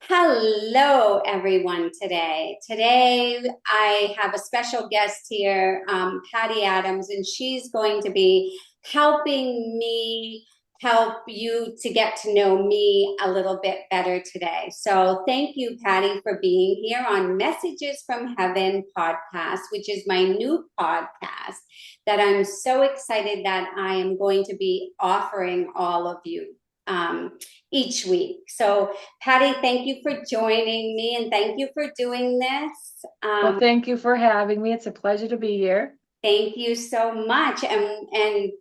Hello, everyone, today. Today, I have a special guest here, Patty Adams, and she's going to be helping me help you to get to know me a little bit better today. So, thank you, Patty, for being here on Messages from Heaven podcast, which is my new podcast that I'm so excited that I am going to be offering all of you each week. So, Patty, thank you for joining me and thank you for doing this. Well, thank you for having me. It's a pleasure to be here. Thank you so much. And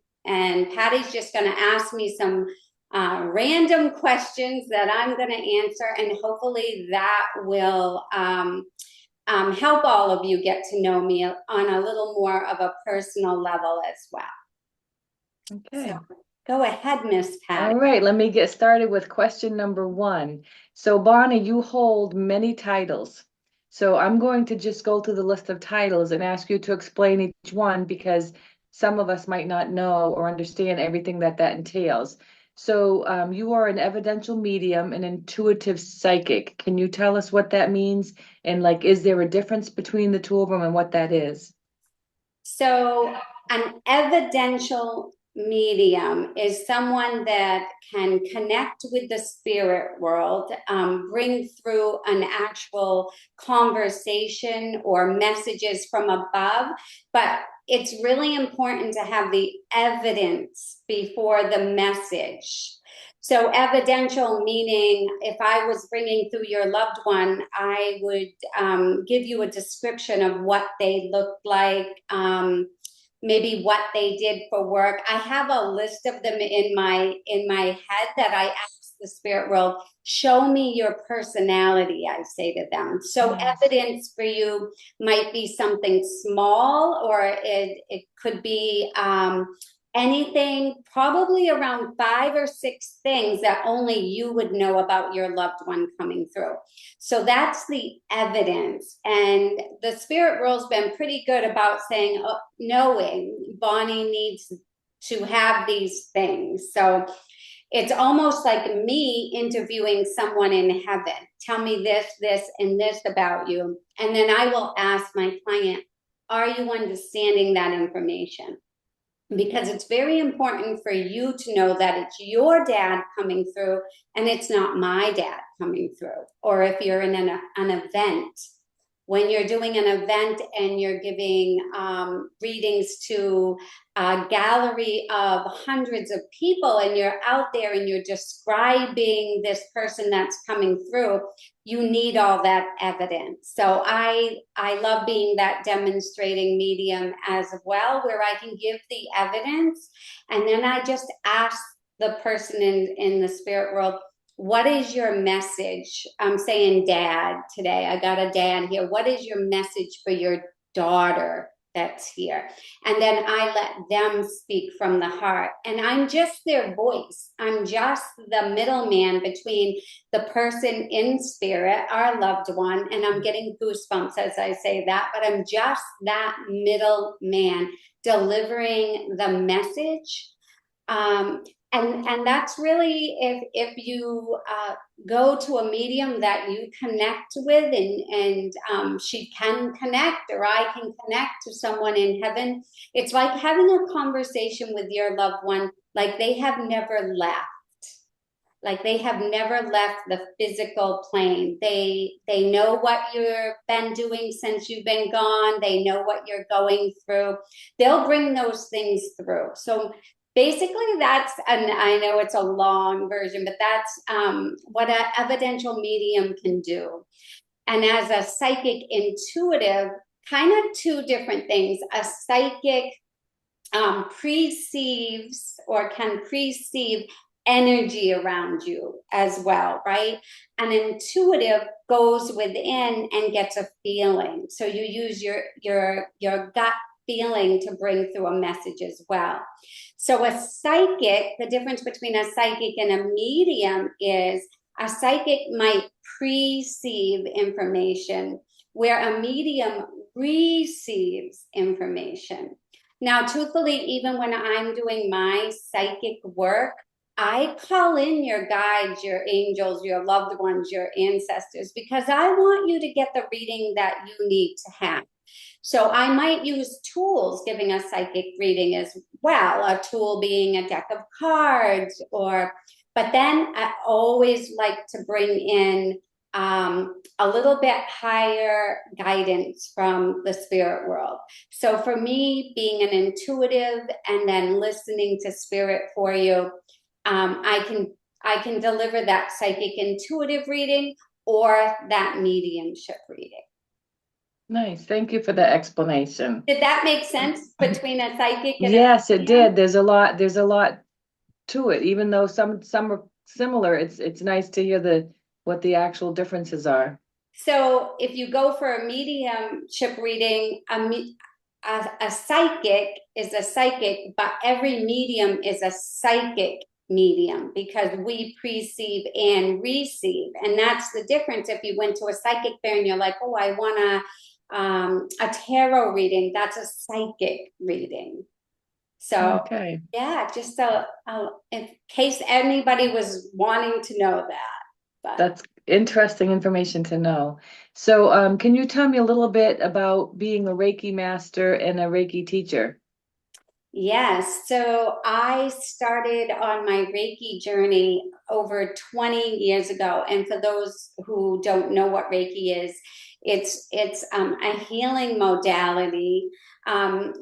Patty's just going to ask me some random questions that I'm going to answer, and hopefully that will help all of you get to know me on a little more of a personal level as well. So, Okay. go ahead, Miss Patty. All right, let me get started with question number one. So, Bonnie, you hold many titles. So, I'm going to just go through the list of titles and ask you to explain each one because some of us might not know or understand everything that entails. So, you are an evidential medium, an intuitive psychic. Can you tell us what that means? And, like, is there a difference between the two of them and what that is? So, an evidential medium is someone that can connect with the spirit world, bring through an actual conversation or messages from above. But it's really important to have the evidence before the message. So, evidential meaning if I was bringing through your loved one, I would give you a description of what they looked like, maybe what they did for work. I have a list of them in my head that I ask the spirit world, show me your personality, I say to them. So Yes. evidence for you might be something small, or it could be anything, probably around 5 or 6 things that only you would know about your loved one coming through. So that's the evidence. And the spirit world's been pretty good about saying, oh, knowing Bonnie needs to have these things. So it's almost like me interviewing someone in heaven. Tell me this, this, and this about you. And then I will ask my client, are you understanding that information? Because it's very important for you to know that it's your dad coming through and it's not my dad coming through. Or if you're in an event, when you're doing an event and you're giving readings to a gallery of hundreds of people and you're out there and you're describing this person that's coming through, you need all that evidence. So I love being that demonstrating medium as well, where I can give the evidence and then I just ask the person in the spirit world, what is your message? I'm saying dad today. I got a dad here. What is your message for your daughter that's here? And then I let them speak from the heart. And I'm just their voice. I'm just the middleman between the person in spirit, our loved one. And I'm getting goosebumps as I say that, but I'm just that middleman delivering the message. Um, and that's really if you go to a medium that you connect with and she can connect or I can connect to someone in heaven. It's like having a conversation with your loved one, like they have never left, like they have never left the physical plane. They know what you've been doing since you've been gone. They know what you're going through. They'll bring those things through. So basically that's, and I know it's a long version, but that's what an evidential medium can do. And as a psychic intuitive, kind of two different things. A psychic perceives or can perceive energy around you as well, right? An intuitive goes within and gets a feeling. So you use your gut feeling to bring through a message as well. So a psychic, the difference between a psychic and a medium is a psychic might perceive information where a medium receives information. Now, truthfully, even when I'm doing my psychic work, I call in your guides, your angels, your loved ones, your ancestors, because I want you to get the reading that you need to have. So I might use tools giving a psychic reading as well, a tool being a deck of cards, but then I always like to bring in a little bit higher guidance from the spirit world. So for me, being an intuitive and then listening to spirit for you, I can deliver that psychic intuitive reading or that mediumship reading. Nice. Thank you for the explanation. Did that make sense between a psychic and a Yes, it medium? did. There's a lot to it, even though some are similar. It's nice to hear what the actual differences are. So if you go for a mediumship reading, a psychic is a psychic, but every medium is a psychic medium because we perceive and receive. And that's the difference. If you went to a psychic fair and you're like, oh, I want a tarot reading, that's a psychic reading. So Okay. yeah, just in case anybody was wanting to know that. But That's interesting information to know. So, can you tell me a little bit about being a Reiki master and a Reiki teacher? yes, so I started on my Reiki journey over 20 years ago. And for those who don't know what Reiki is, it's a healing modality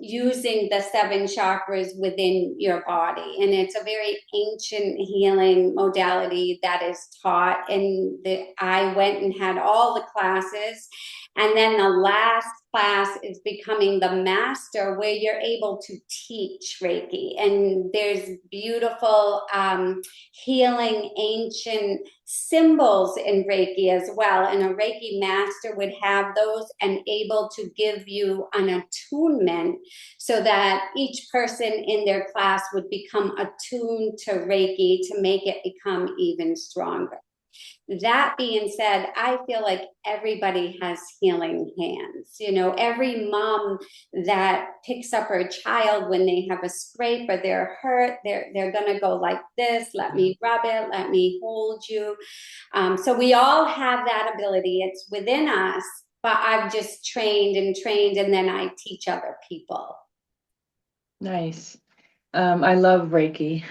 using the seven chakras within your body. And it's a very ancient healing modality that is taught. And I went and had all the classes. And then the last class is becoming the master, where you're able to teach Reiki. And there's beautiful healing ancient symbols in Reiki as well. And a Reiki master would have those and able to give you an attunement so that each person in their class would become attuned to Reiki to make it become even stronger. That being said, I feel like everybody has healing hands. You know, every mom that picks up her child when they have a scrape or they're hurt, they're gonna go like this, let me rub it, let me hold you. So we all have that ability. It's within us, but I've just trained, and then I teach other people. Nice. I love Reiki.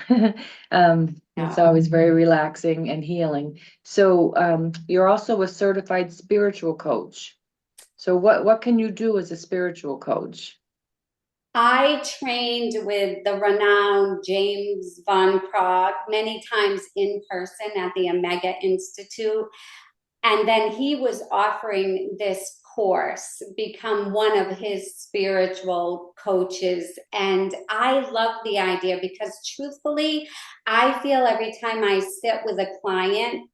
It's always very relaxing and healing. So, you're also a certified spiritual coach. So what can you do as a spiritual coach? I trained with the renowned James Van Praagh many times in person at the Omega Institute. And then he was offering this course, become one of his spiritual coaches. And I love the idea because truthfully, I feel every time I sit with a client,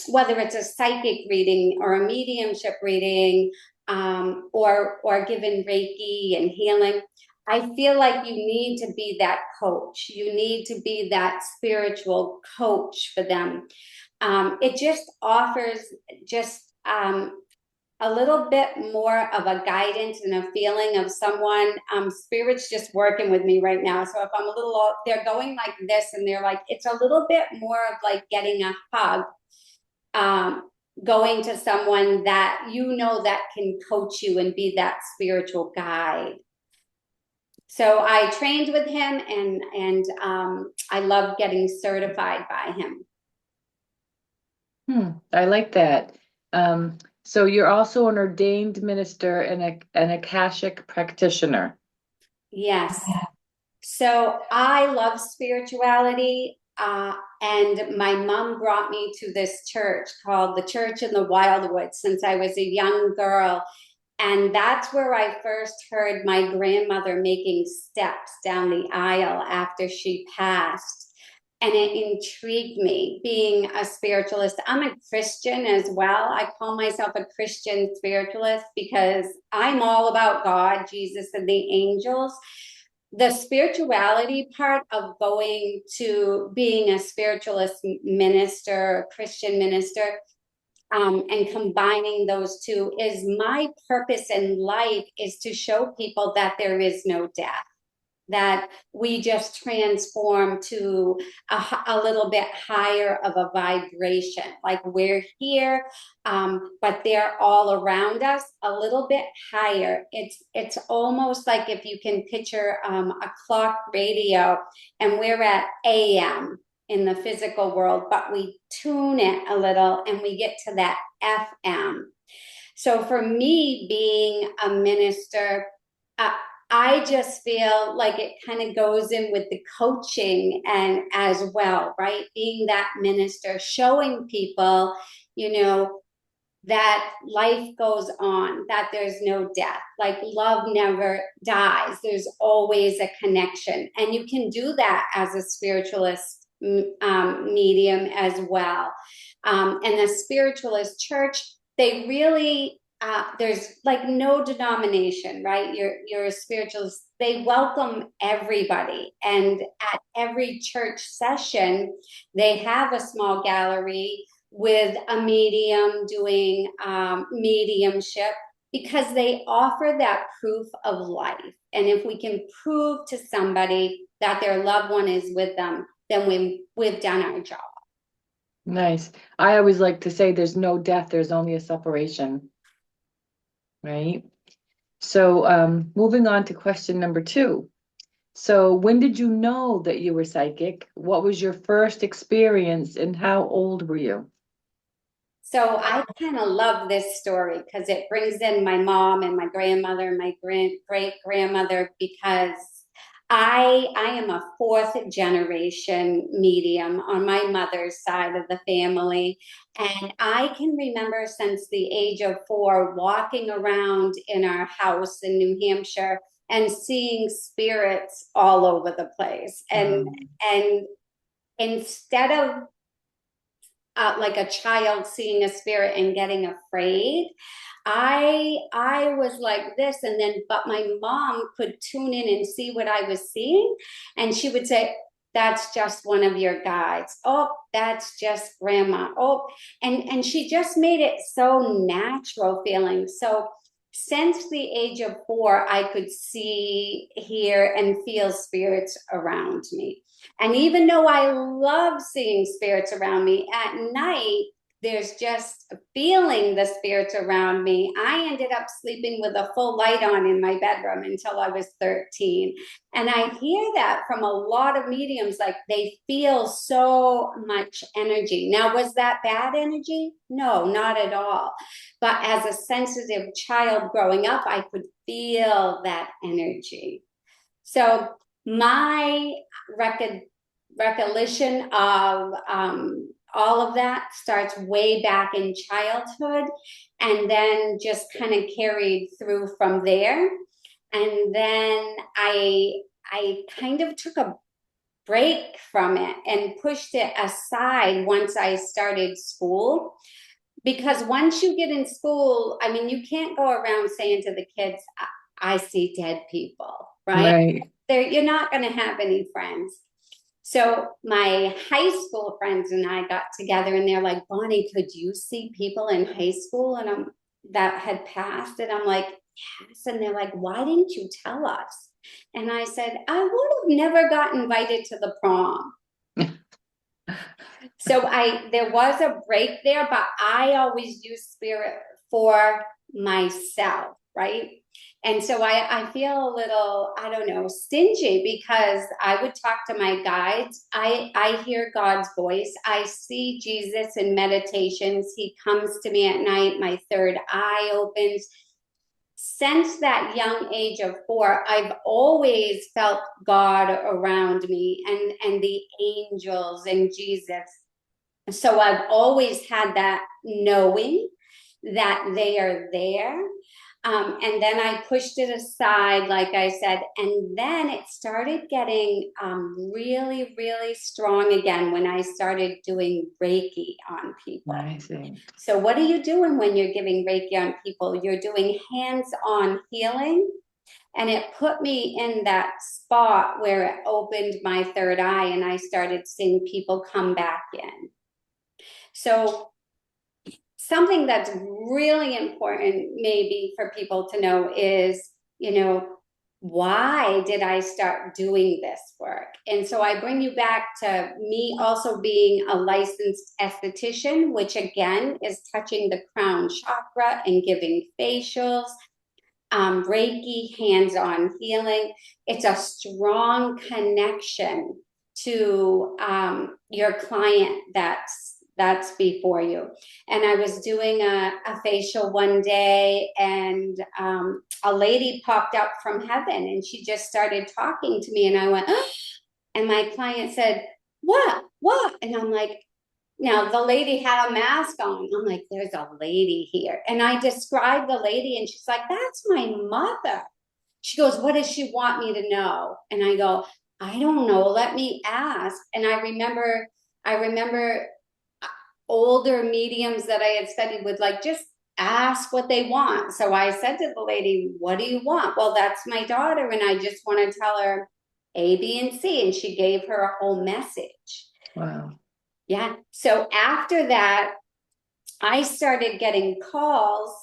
whether it's a psychic reading or a mediumship reading, or given Reiki and healing, I feel like you need to be that coach. You need to be that spiritual coach for them. It just offers just a little bit more of a guidance and a feeling of someone. Spirit's just working with me right now. So if I'm a little, they're going like this, and they're like, it's a little bit more of like getting a hug, going to someone that you know that can coach you and be that spiritual guide. So I trained with him, and I love getting certified by him. I like that. So you're also an ordained minister and an Akashic practitioner. Yes. So I love spirituality. And my mom brought me to this church called the Church in the Wildwood since I was a young girl. And that's where I first heard my grandmother making steps down the aisle after she passed. And it intrigued me being a spiritualist. I'm a Christian as well. I call myself a Christian spiritualist because I'm all about God, Jesus, and the angels. The spirituality part of going to being a spiritualist minister, Christian minister, and combining those two is my purpose in life is to show people that there is no death. that we just transform to a little bit higher of a vibration. Like we're here, but they're all around us a little bit higher. It's almost like if you can picture a clock radio, and we're at AM in the physical world, but we tune it a little and we get to that FM. So for me, being a minister, uh, I just feel like it kind of goes in with the coaching and as well, right? Being that minister, showing people, you know, that life goes on, that there's no death, like love never dies. There's always a connection. And you can do that as a spiritualist medium as well. And the spiritualist church, they really, there's like no denomination, right? You're a spiritualist. They welcome everybody. And at every church session, they have a small gallery with a medium doing mediumship, because they offer that proof of life. And if we can prove to somebody that their loved one is with them, then we've done our job. Nice. I always like to say there's no death, there's only a separation, right? So moving on to question number 2. So when did you know that you were psychic? What was your first experience and how old were you? So I kind of love this story because it brings in my mom and my grandmother and my great grandmother, because I am a fourth generation medium on my mother's side of the family. And I can remember since the age of 4 walking around in our house in New Hampshire and seeing spirits all over the place. And instead of like a child seeing a spirit and getting afraid, I was like this. And then but my mom could tune in and see what I was seeing, and she would say, that's just one of your guides. Oh, that's just grandma. Oh, and she just made it so natural feeling. So since the age of 4, I could see, hear, and feel spirits around me. And even though I love seeing spirits around me at night, there's just feeling the spirits around me. I ended up sleeping with a full light on in my bedroom until I was 13. And I hear that from a lot of mediums, like they feel so much energy. Now, was that bad energy? No, not at all. But as a sensitive child growing up, I could feel that energy. So my recollection of all of that starts way back in childhood, and then just kind of carried through from there. And then I kind of took a break from it and pushed it aside once I started school. Because once you get in school, I mean, you can't go around saying to the kids, I see dead people, right? Right. You're not going to have any friends. So my high school friends and I got together, and they're like, Bonnie, could you see people in high school and that had passed? And I'm like, yes. And they're like, why didn't you tell us? And I said, I would have never got invited to the prom. So there was a break there, but I always use spirit for myself, right? And so I feel a little, I don't know, stingy, because I would talk to my guides. I hear God's voice. I see Jesus in meditations. He comes to me at night. My third eye opens. Since that young age of 4, I've always felt God around me, and the angels and Jesus. So I've always had that knowing that they are there. And then I pushed it aside, like I said, and then it started getting really, really strong again when I started doing Reiki on people. I see. So what are you doing when you're giving Reiki on people? You're doing hands-on healing. And it put me in that spot where it opened my third eye, and I started seeing people come back in. So something that's really important maybe for people to know is, why did I start doing this work? And so I bring you back to me also being a licensed esthetician, which again is touching the crown chakra and giving facials, Reiki, hands-on healing. It's a strong connection to your client that's before you. And I was doing a facial one day, and a lady popped up from heaven, and she just started talking to me, and I went, oh, and my client said, what? And I'm like, now the lady had a mask on. I'm like, there's a lady here. And I described the lady, and she's like, that's my mother. She goes, what does she want me to know? And I go, I don't know. Let me ask. And I remember older mediums that I had studied would like just ask what they want. So I said to the lady, what do you want? Well, that's my daughter, and I just want to tell her A, B, and C. And she gave her a whole message. Wow. Yeah. So after that, I started getting calls.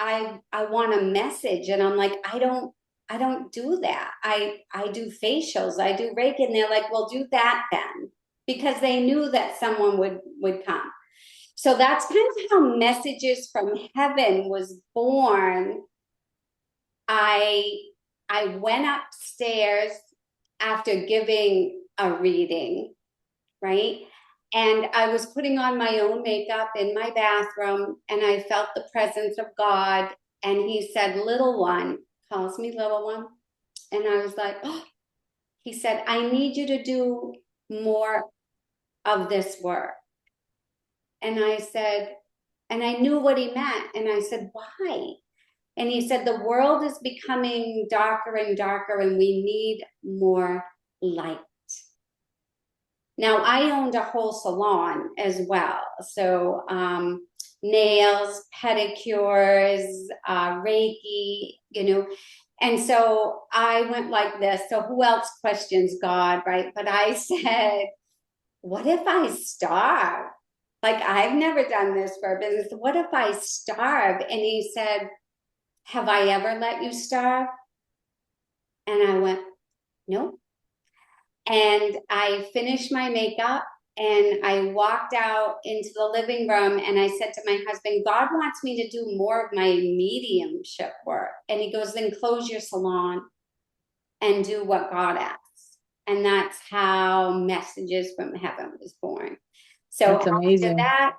I want a message, and I'm like, I don't do that. I do facials, I do Reiki, and they're like, well, do that then, because they knew that someone would come. So that's kind of how Messages from Heaven was born. I I went upstairs after giving a reading, right? And I was putting on my own makeup in my bathroom, and I felt the presence of God. And he said, little one, calls me little one. And I was like, oh, he said, I need you to do more of this work. And I said, and I knew what he meant. And I said, why? And he said, the world is becoming darker and darker, and we need more light. Now, I owned a whole salon as well. So nails, pedicures, Reiki, And so I went like this. So who else questions God, right? But I said, what if I starve? Like, I've never done this for a business. What if I starve? And he said, have I ever let you starve? And I went, no. And I finished my makeup, and I walked out into the living room, and I said to my husband, God wants me to do more of my mediumship work. And he goes, then close your salon and do what God asks. And that's how Messages from Heaven was born. So That's after amazing. that,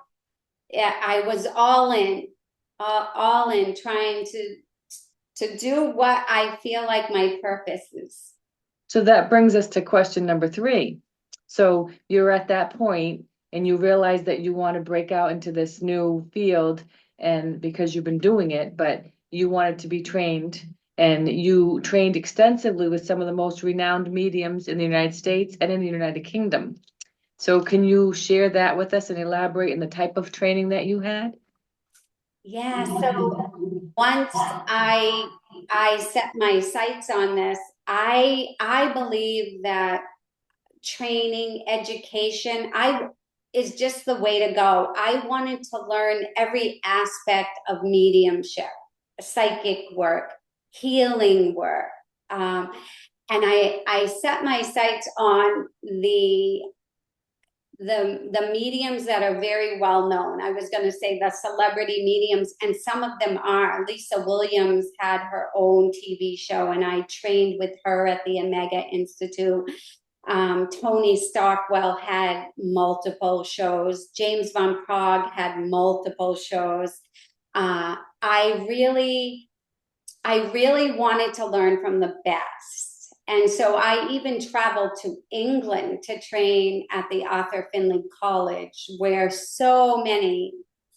yeah, I was all in trying to do what I feel like my purpose is. So that brings us to question number 3. So you're at that point and you realize that you want to break out into this new field, and because you've been doing it, but you wanted to be trained, and you trained extensively with some of the most renowned mediums in the United States and in the United Kingdom. So can you share that with us and elaborate on the type of training that you had? Yeah, so once I set my sights on this, I believe that training, education, I is just the way to go. I wanted to learn every aspect of mediumship, psychic work, healing work. Um, and I set my sights on the mediums that are very well known. I was going to say the celebrity mediums, and some of them are. Lisa Williams had her own TV show, and I trained with her at the Omega Institute. Tony Stockwell had multiple shows. James Van Prague had multiple shows. I really wanted to learn from the best. And so I even traveled to England to train at the Arthur Findlay College, where so many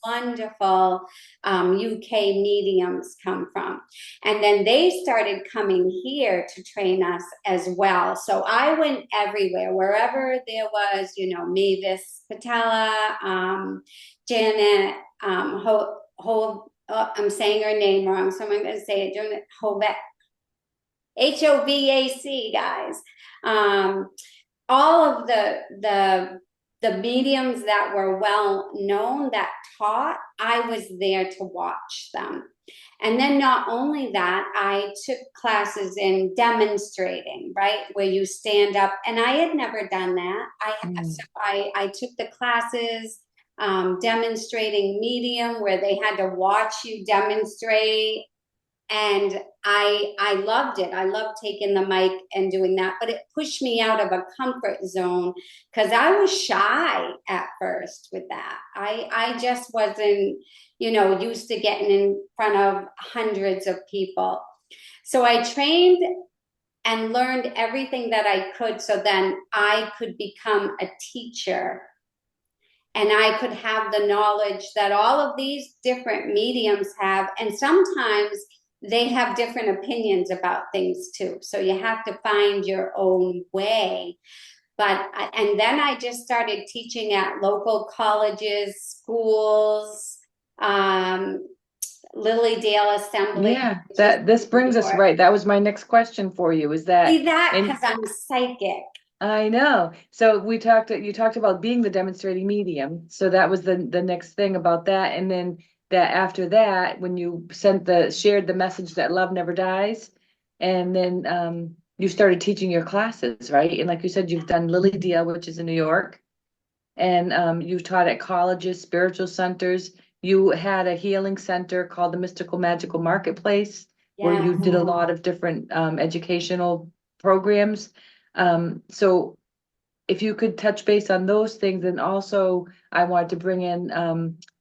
wonderful UK mediums come from. And then they started coming here to train us as well. So I went everywhere, wherever there was, Mavis Patella, Janet, I'm saying her name wrong, so I'm going to say it, Janet Hovac. HOVAC, guys. All of the the mediums that were well known that taught, I was there to watch them. And then not only that, I took classes in demonstrating, right? Where you stand up, and I had never done that. Mm. So I took the classes, demonstrating medium, where they had to watch you demonstrate, and I loved it. I loved taking the mic and doing that, but it pushed me out of a comfort zone because I was shy at first with that. I just wasn't, used to getting in front of hundreds of people. So I trained and learned everything that I could, so then I could become a teacher and I could have the knowledge that all of these different mediums have. And sometimes they have different opinions about things too. So you have to find your own way. And then I just started teaching at local colleges, schools, um, Lily Dale Assembly, Yeah, which is that this in brings New us York. right. That was my next question for you, is that, See that? and Because I'm psychic. I know. So you talked about being the demonstrating medium. So that was the next thing about that. And then that after that, when you shared the message that love never dies, and then you started teaching your classes, right? And like you said, you've done Lily Dale, which is in New York, and you've taught at colleges, spiritual centers. You had a healing center called the Mystical Magical Marketplace, where you Yes. did a lot of different educational programs. So if you could touch base on those things, and also I wanted to bring in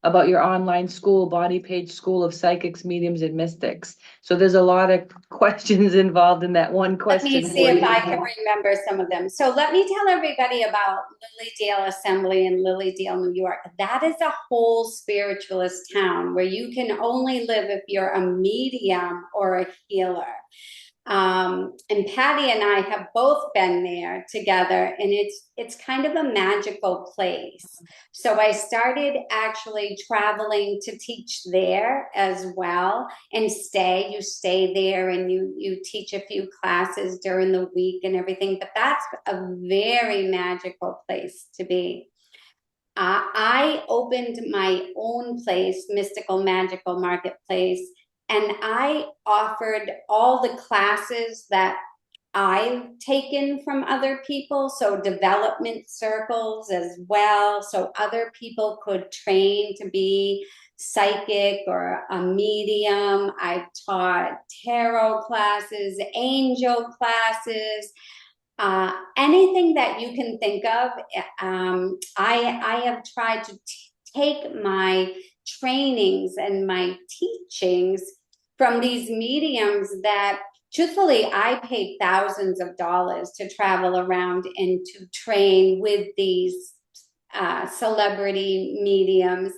about your online school, Body Page School of Psychics, Mediums, and Mystics. So there's a lot of questions involved in that one Let me question see for if you. I can remember some of them. So let me tell everybody about Lily Dale Assembly in Lily Dale, New York. That is a whole spiritualist town where you can only live if you're a medium or a healer. And Patty and I have both been there together, and it's kind of a magical place. So I started actually traveling to teach there as well, and you stay there, and you teach a few classes during the week and everything. But that's a very magical place to be. I opened my own place, Mystical Magical Marketplace, and I offered all the classes that I've taken from other people, so development circles as well, so other people could train to be psychic or a medium. I've taught tarot classes, angel classes, anything that you can think of. I have tried to take my trainings and my teachings from these mediums that truthfully I paid thousands of dollars to travel around and to train with these celebrity mediums.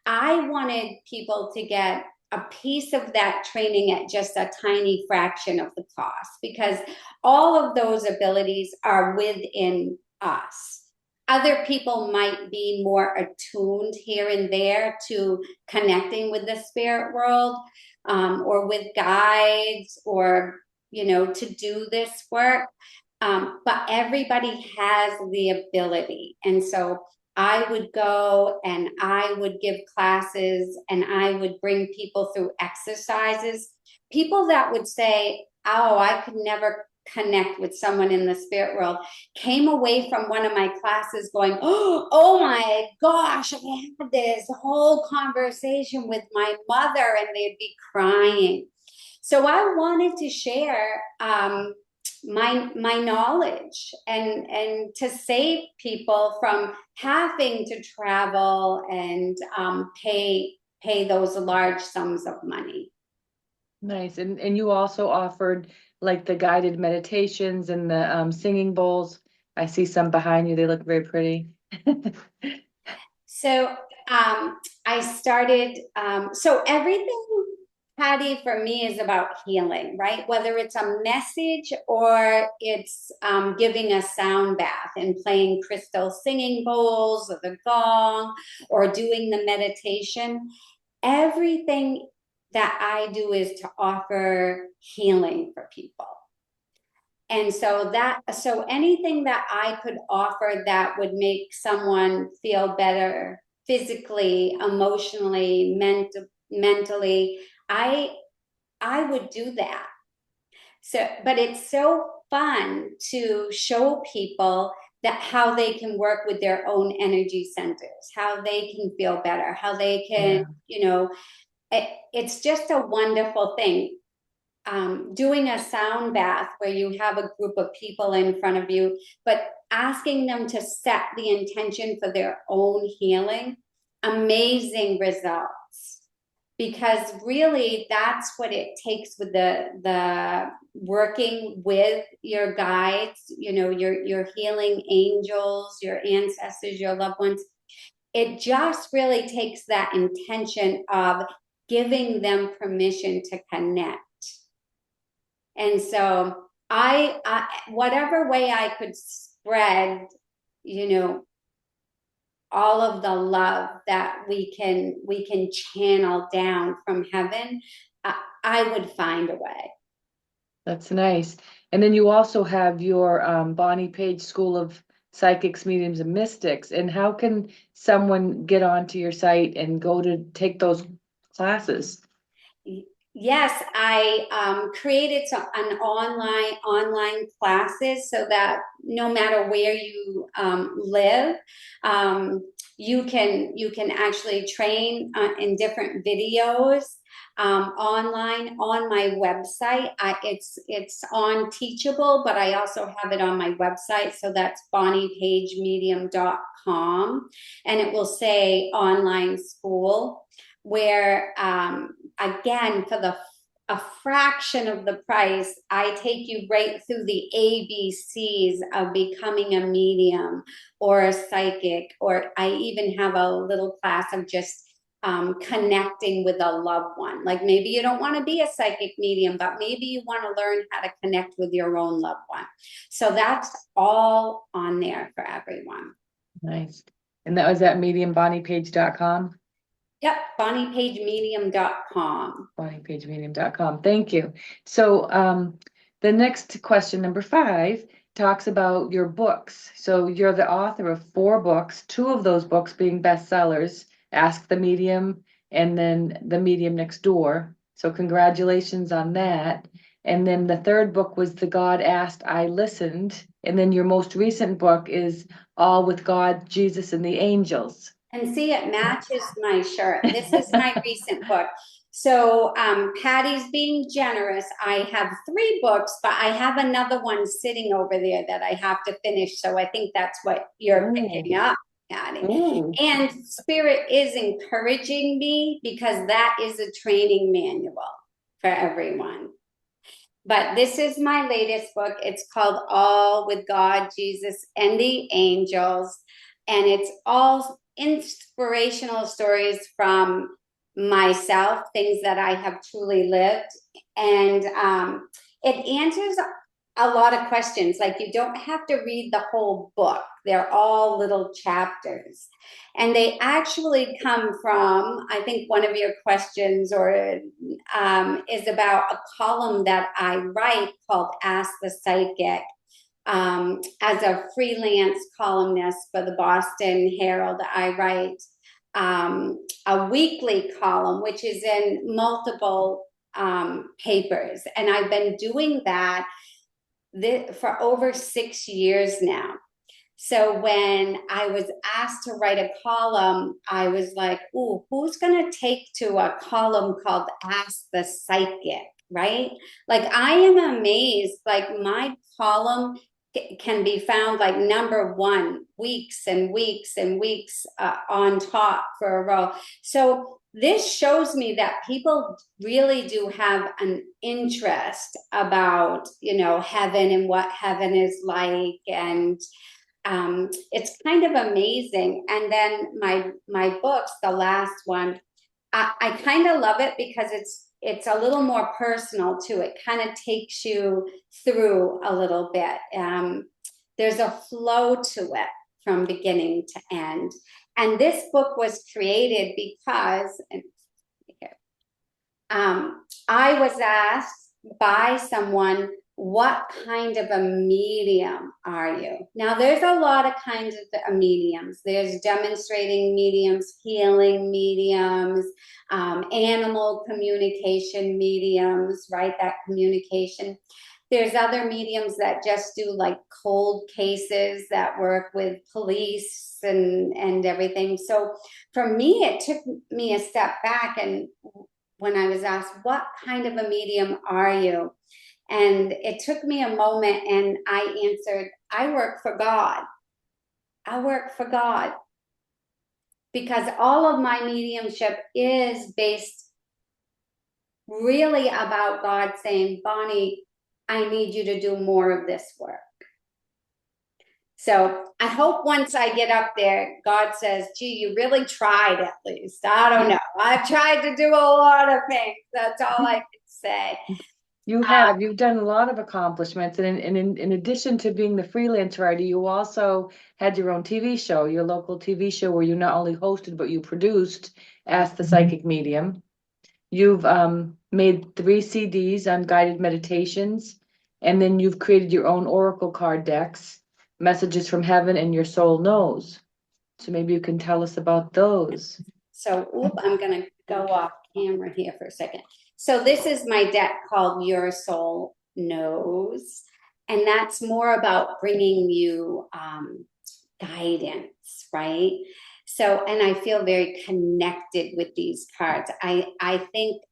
I wanted people to get a piece of that training at just a tiny fraction of the cost, because all of those abilities are within us. Other people might be more attuned here and there to connecting with the spirit world, or with guides, or, to do this work. But everybody has the ability. And so I would go and I would give classes and I would bring people through exercises. People that would say, "Oh, I could never connect with someone in the spirit world," came away from one of my classes going, "Oh my gosh, I had this whole conversation with my mother," and they'd be crying. So I wanted to share my knowledge and to save people from having to travel and pay those large sums of money. Nice. And you also offered like the guided meditations and the singing bowls. I see some behind you. They look very pretty. So I started, so everything, Patty, for me is about healing, right? Whether it's a message or it's giving a sound bath and playing crystal singing bowls or the gong or doing the meditation, everything that I do is to offer healing for people. And so anything that I could offer that would make someone feel better physically, emotionally, mentally, I I would do that. So, but it's so fun to show people that how they can work with their own energy centers, how they can feel better, how they can, Yeah. it's just a wonderful thing. Doing a sound bath where you have a group of people in front of you, but asking them to set the intention for their own healing, amazing results. Because really that's what it takes with the working with your guides, your healing angels, your ancestors, your loved ones. It just really takes that intention of giving them permission to connect. And so whatever way I could spread, you know, all of the love that we can channel down from heaven, I would find a way. That's nice. And then you also have your Bonnie Page School of Psychics, Mediums, and Mystics. And how can someone get onto your site and go to take those classes? Yes, I created an online classes so that no matter where you live, um, you can actually train in different videos online on my website. It's on Teachable, but I also have it on my website. So that's bonniepagemedium.com, and it will say online school where again, for a fraction of the price, I take you right through the ABCs of becoming a medium or a psychic, or I even have a little class of just connecting with a loved one. Like maybe you don't want to be a psychic medium, but maybe you want to learn how to connect with your own loved one. So that's all on there for everyone. Nice. And that was at mediumbonniepage.com. Yep, bonniepagemedium.com. bonniepagemedium.com. Thank you. So the next question, number 5, talks about your books. So you're the author of 4 books, 2 of those books being bestsellers, Ask the Medium and then The Medium Next Door. So congratulations on that. And then the 3rd book was The God Asked, I Listened. And then your most recent book is All with God, Jesus, and the Angels. And see, it matches my shirt. This is my recent book. So Patty's being generous. I have 3 books, but I have another one sitting over there that I have to finish. So I think that's what you're picking up, Patty. Ooh. And Spirit is encouraging me because that is a training manual for everyone. But this is my latest book. It's called All with God, Jesus, and the Angels. And it's all inspirational stories from myself, things that I have truly lived. And it answers a lot of questions. Like you don't have to read the whole book. They're all little chapters. And they actually come from, I think one of your questions is about a column that I write called Ask the Psychic. As a freelance columnist for the Boston Herald, I write a weekly column, which is in multiple papers. And I've been doing that for over 6 years now. So when I was asked to write a column, I was like, ooh, who's going to take to a column called Ask the Psychic, right? Like I am amazed, like my column can be found like number 1 weeks and weeks and weeks on top for a row. So this shows me that people really do have an interest about, heaven and what heaven is like. And it's kind of amazing. And then my books, the last one, I kind of love it because it's a little more personal too. It kind of takes you through a little bit. There's a flow to it from beginning to end. And this book was created because I was asked by someone what kind of a medium are you? Now, there's a lot of kinds of mediums. There's demonstrating mediums, healing mediums, animal communication mediums, right? That communication. There's other mediums that just do like cold cases that work with police and everything. So for me, it took me a step back, and when I was asked, what kind of a medium are you? And it took me a moment, and I answered, I work for God. I work for God. Because all of my mediumship is based really about God saying, Bonnie, I need you to do more of this work. So I hope once I get up there, God says, gee, you really tried at least. I don't know. I've tried to do a lot of things. That's all I can say. You've done a lot of accomplishments. And in addition to being the freelance writer, you also had your own TV show, your local TV show, where you not only hosted, but you produced Ask the Psychic Medium. You've made 3 CDs on guided meditations, and then you've created your own oracle card decks, Messages from Heaven and Your Soul Knows. So maybe you can tell us about those. So, I'm going to go off camera here for a second. So this is my deck called Your Soul Knows, and that's more about bringing you guidance, right? So, and I feel very connected with these cards. I think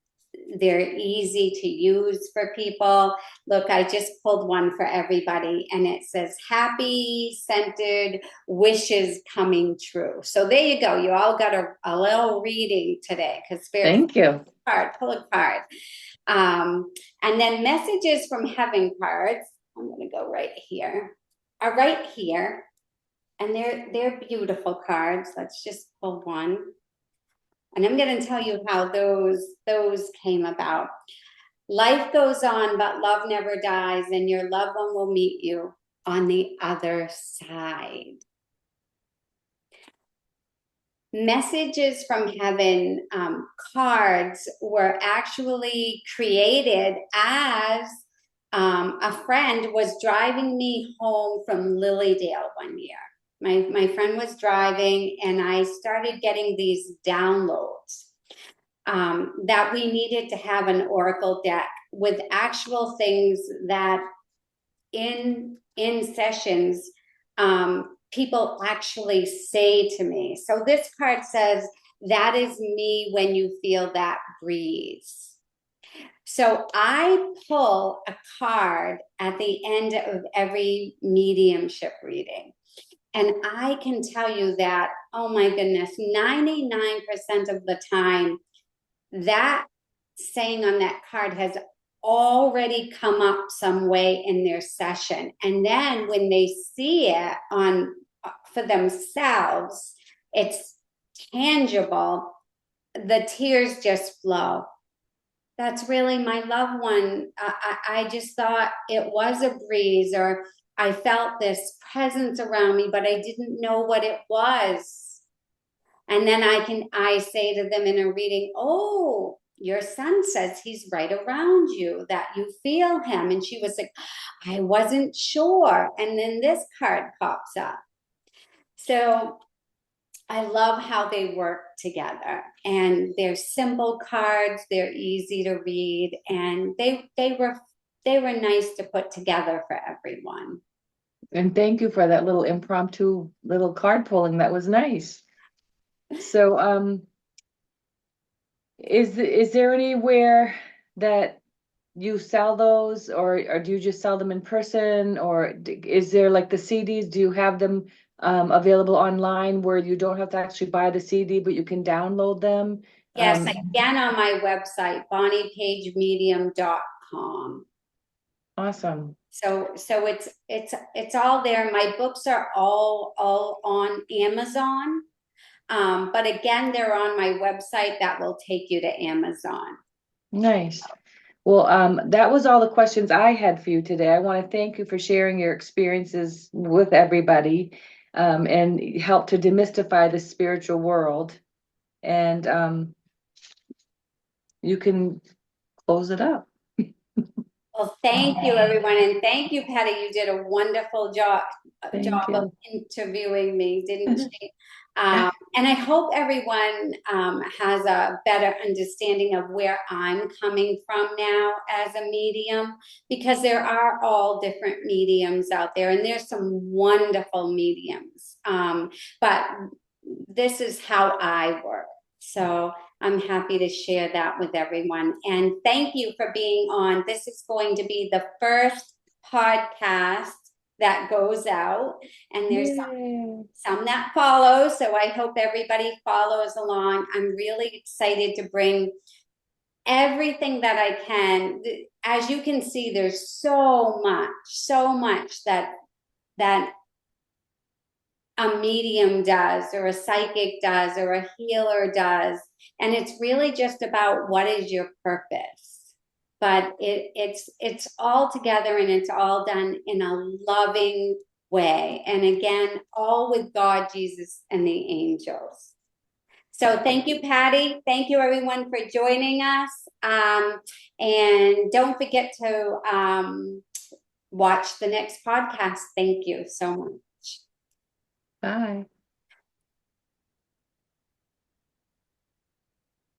they're easy to use for people. Look, I just pulled one for everybody, and it says happy centered wishes coming true. So there you go. You all got a little reading today, because Thank you. pull a card. And then messages from heaven cards, I'm going to go right here, are right here. And they're beautiful cards. Let's just pull one. And I'm going to tell you how those came about. Life goes on, but love never dies, and your loved one will meet you on the other side. Messages from heaven cards were actually created as a friend was driving me home from Lilydale one year. My friend was driving, and I started getting these downloads that we needed to have an oracle deck with actual things that in sessions people actually say to me. So this card says, that is me when you feel that breeze. So I pull a card at the end of every mediumship reading. And I can tell you that, oh my goodness, 99% of the time, that saying on that card has already come up some way in their session. And then when they see it on for themselves, it's tangible, the tears just flow. That's really my loved one. I just thought it was a breeze, or I felt this presence around me, but I didn't know what it was. And then I say to them in a reading, oh, your son says he's right around you, that you feel him. And she was like, I wasn't sure. And then this card pops up. So I love how they work together, and they're simple cards. They're easy to read, and they were nice to put together for everyone. And thank you for that little impromptu little card pulling. That was nice. So, is there anywhere that you sell those, or do you just sell them in person, or is there like the CDs? Do you have them available online where you don't have to actually buy the CD, but you can download them? Yes, again on my website, bonniepagemedium.com. Awesome. So it's all there. My books are all on Amazon. But again, they're on my website that will take you to Amazon. Nice. Well, that was all the questions I had for you today. I want to thank you for sharing your experiences with everybody, and help to demystify the spiritual world. And you can close it up. Well, thank you, everyone, and thank you, Patty. You did a wonderful Thank of you. interviewing me, didn't you? And I hope everyone has a better understanding of where I'm coming from now as a medium, because there are all different mediums out there, and there's some wonderful mediums. But this is how I work. So I'm happy to share that with everyone. And thank you for being on. This is going to be the first podcast that goes out, and there's Yay. some that follow. So I hope everybody follows along. I'm really excited to bring everything that I can. As you can see, there's so much that a medium does, or a psychic does, or a healer does. And it's really just about what is your purpose. But it's all together, and it's all done in a loving way. And again, all with God, Jesus, and the angels. So thank you, Patty. Thank you, everyone, for joining us. And don't forget to watch the next podcast. Thank you so much. Bye.